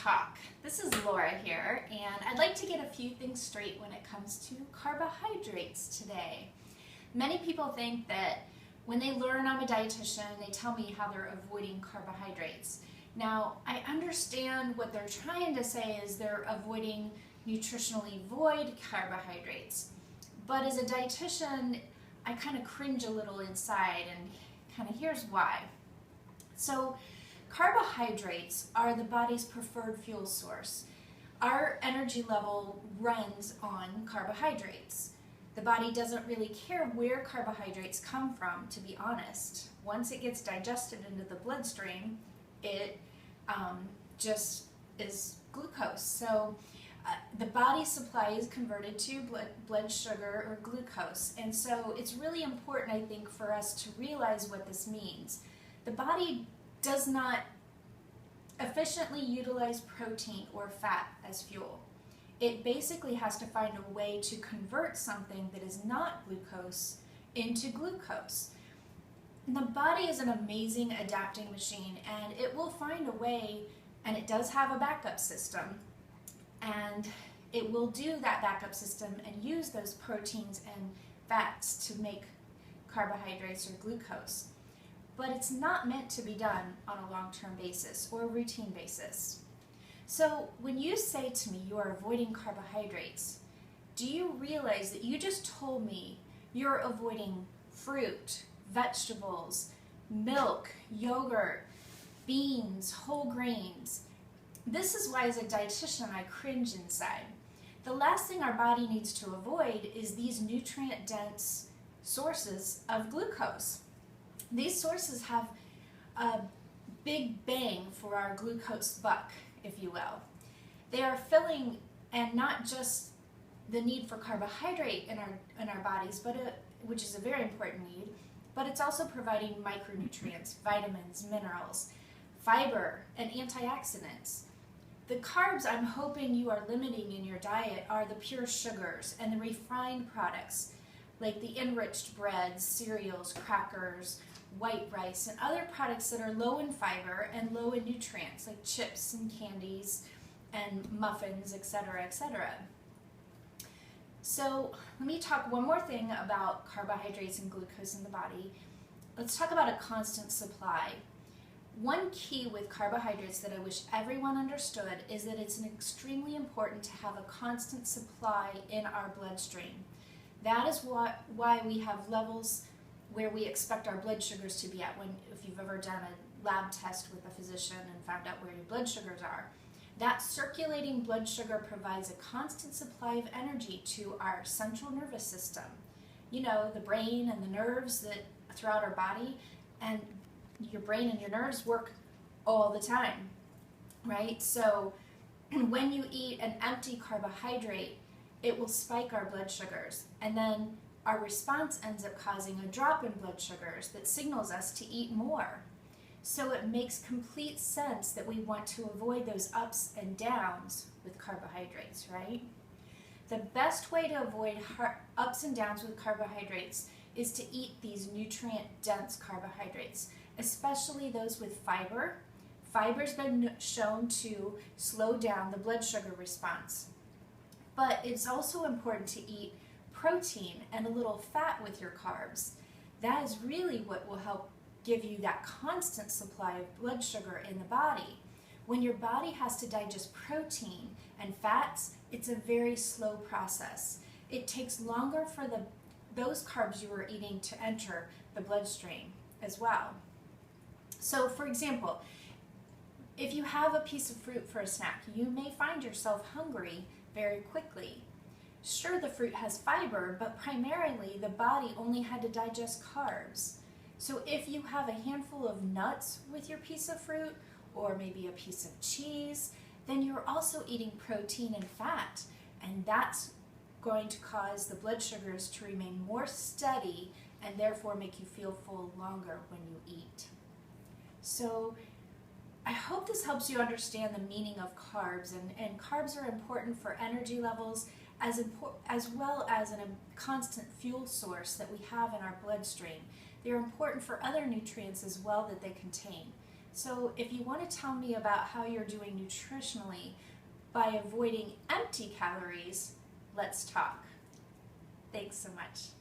Talk. This is Laura here, and I'd like to get a few things straight when it comes to carbohydrates today. Many people think that when they learn I'm a dietitian, they tell me how they're avoiding carbohydrates. Now, I understand what they're trying to say is they're avoiding nutritionally void carbohydrates. But as a dietitian, I kind of cringe a little inside, and kind of here's why. So, carbohydrates are the body's preferred fuel source. Our energy level runs on carbohydrates. The body doesn't really care where carbohydrates come from, to be honest. Once it gets digested into the bloodstream, it just is glucose. So the body supply is converted to blood sugar or glucose. And so it's really important, I think, for us to realize what this means. The body does not efficiently utilize protein or fat as fuel. It basically has to find a way to convert something that is not glucose into glucose. And the body is an amazing adapting machine, and it will find a way, and it does have a backup system, and it will do that backup system and use those proteins and fats to make carbohydrates or glucose. But it's not meant to be done on a long-term basis or a routine basis. So when you say to me you are avoiding carbohydrates, do you realize that you just told me you're avoiding fruit, vegetables, milk, yogurt, beans, whole grains? This is why as a dietitian I cringe inside. The last thing our body needs to avoid is these nutrient-dense sources of glucose. These sources have a big bang for our glucose buck, if you will. They are filling, and not just the need for carbohydrate in our bodies, which is a very important need, but it's also providing micronutrients, vitamins, minerals, fiber, and antioxidants. The carbs I'm hoping you are limiting in your diet are the pure sugars and the refined products, like the enriched breads, cereals, crackers, white rice, and other products that are low in fiber and low in nutrients, like chips and candies and muffins, etc., etc. So let me talk one more thing about carbohydrates and glucose in the body. Let's talk about a constant supply. One key with carbohydrates that I wish everyone understood is that it's extremely important to have a constant supply in our bloodstream. That is why we have levels where we expect our blood sugars to be at if you've ever done a lab test with a physician and found out where your blood sugars are. That circulating blood sugar provides a constant supply of energy to our central nervous system. You know, the brain and the nerves that throughout our body, and your brain and your nerves work all the time, right? So when you eat an empty carbohydrate, it will spike our blood sugars, and then our response ends up causing a drop in blood sugars that signals us to eat more. So it makes complete sense that we want to avoid those ups and downs with carbohydrates, right? The best way to avoid ups and downs with carbohydrates is to eat these nutrient-dense carbohydrates, especially those with fiber. Fiber's been shown to slow down the blood sugar response. But it's also important to eat protein and a little fat with your carbs. That is really what will help give you that constant supply of blood sugar in the body. When your body has to digest protein and fats, it's a very slow process. It takes longer for those carbs you are eating to enter the bloodstream as well. So for example, if you have a piece of fruit for a snack, you may find yourself hungry very quickly. Sure, the fruit has fiber, but primarily the body only had to digest carbs. So if you have a handful of nuts with your piece of fruit, or maybe a piece of cheese, then you're also eating protein and fat, and that's going to cause the blood sugars to remain more steady and therefore make you feel full longer when you eat. So I hope this helps you understand the meaning of carbs, and carbs are important for energy levels as well as a constant fuel source that we have in our bloodstream. They're important for other nutrients as well that they contain. So if you want to tell me about how you're doing nutritionally by avoiding empty calories, let's talk. Thanks so much.